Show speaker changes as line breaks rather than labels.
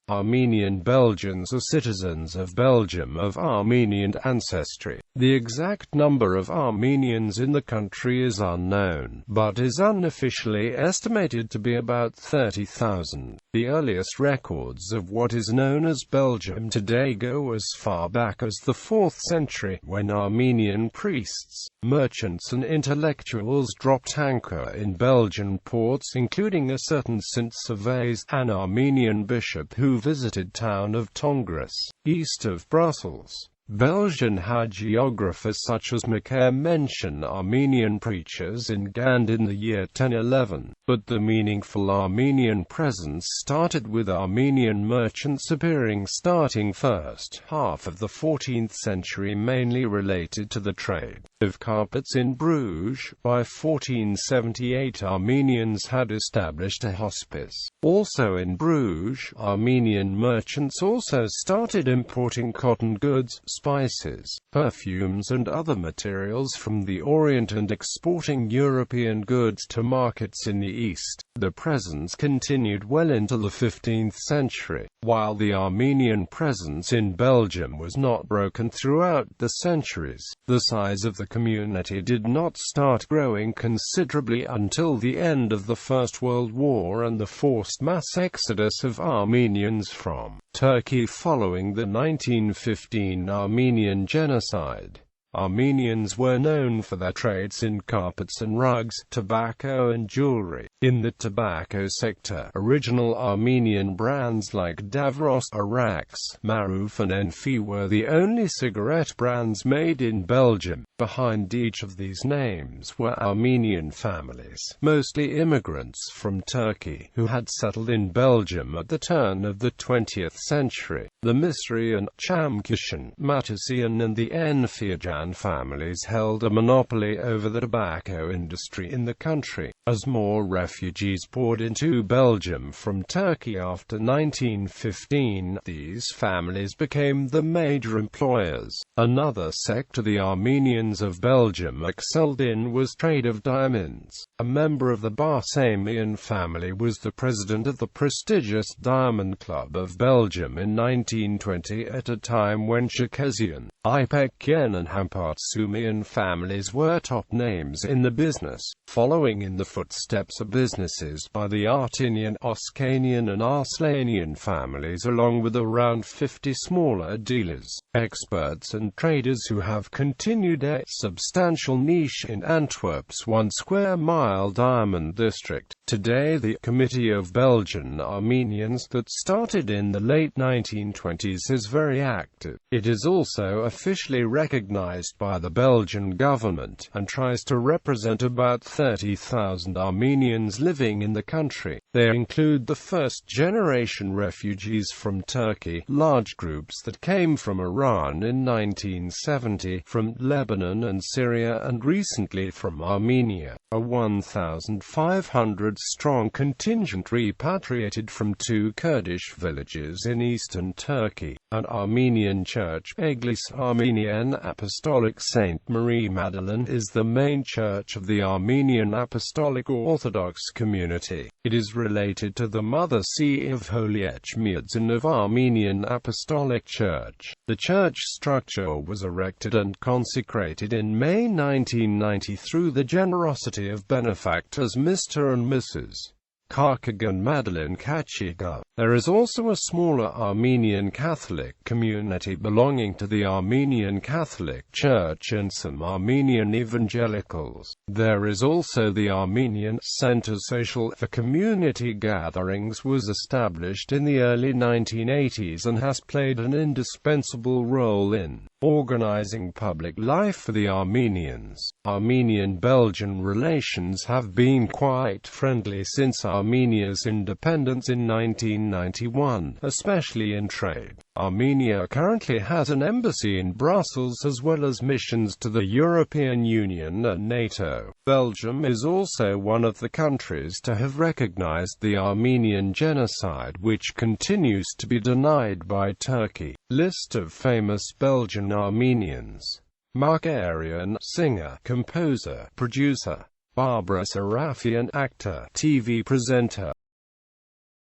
Armenian Belgians are citizens of Belgium of Armenian ancestry. The exact number of Armenians in the country is unknown, but is unofficially estimated to be about 30,000. The earliest records of what is known as Belgium today go as far back as the 4th century, when Armenian priests, merchants and intellectuals dropped anchor in Belgian ports, including a certain Saint Servais, an Armenian bishop who visited town of Tongres, east of Brussels. Belgian hagiographers such as Macaire mention Armenian preachers in Gand in the year 1011, but the meaningful Armenian presence started with Armenian merchants appearing starting first half of the 14th century, mainly related to the trade of carpets in Bruges. By 1478 Armenians had established a hospice. Also in Bruges, Armenian merchants also started importing cotton goods, spices, perfumes and other materials from the Orient and exporting European goods to markets in the East. The presence continued well into the 15th century, while the Armenian presence in Belgium was not broken throughout the centuries. The size of the community did not start growing considerably until the end of the First World War and the forced mass exodus of Armenians from Turkey following the 1915 Armenian genocide. Armenians were known for their trades in carpets and rugs, tobacco and jewelry. In the tobacco sector, original Armenian brands like Davros, Arax, Maruf and Enfi were the only cigarette brands made in Belgium. Behind each of these names were Armenian families, mostly immigrants from Turkey, who had settled in Belgium at the turn of the 20th century. The Misrian, Chamkishan, Matusian and the Enfiajan families held a monopoly over the tobacco industry in the country. As more refugees poured into Belgium from Turkey after 1915, these families became the major employers. Another sector the Armenians of Belgium excelled in was trade of diamonds. A member of the Barsamian family was the president of the prestigious Diamond Club of Belgium in 1920, at a time when Cherkessian, Ipekian and Hampartsumian families were top names in the business. Following in the footsteps of businesses by the Artinian, Oskanian and Arslanian families, along with around 50 smaller dealers, experts and traders who have continued a substantial niche in Antwerp's 1 square mile diamond district. Today the Committee of Belgian Armenians that started in the late 1920s is very active. It is also officially recognized by the Belgian government, and tries to represent about 30,000 Armenians living in the country. They include the first-generation refugees from Turkey, large groups that came from Iran in 1970, from Lebanon and Syria and recently from Armenia. A 1,500-strong contingent repatriated from 2 Kurdish villages in eastern Turkey. An Armenian church, Eglis Armenian Apostolic Saint Marie Magdalene, is the main church of the Armenian Apostolic Orthodox community. It is related to the Mother See of Holy Echmiadzin of Armenian Apostolic Church. The church structure was erected and consecrated in May 1990 through the generosity of benefactors Mr. and Mrs. Karkagan Madeleine Kachiga. There is also a smaller Armenian Catholic community belonging to the Armenian Catholic Church and some Armenian evangelicals. There is also the Armenian Center Social for Community Gatherings, was established in the early 1980s and has played an indispensable role in organizing public life for the Armenians. Armenian-Belgian relations have been quite friendly since Armenia's independence in 1991, especially in trade. Armenia currently has an embassy in Brussels as well as missions to the European Union and NATO. Belgium is also one of the countries to have recognized the Armenian genocide, which continues to be denied by Turkey. List of famous Belgian Armenians. Mark-Arian, singer, composer, producer. Barbara Sarafian, actor, TV presenter.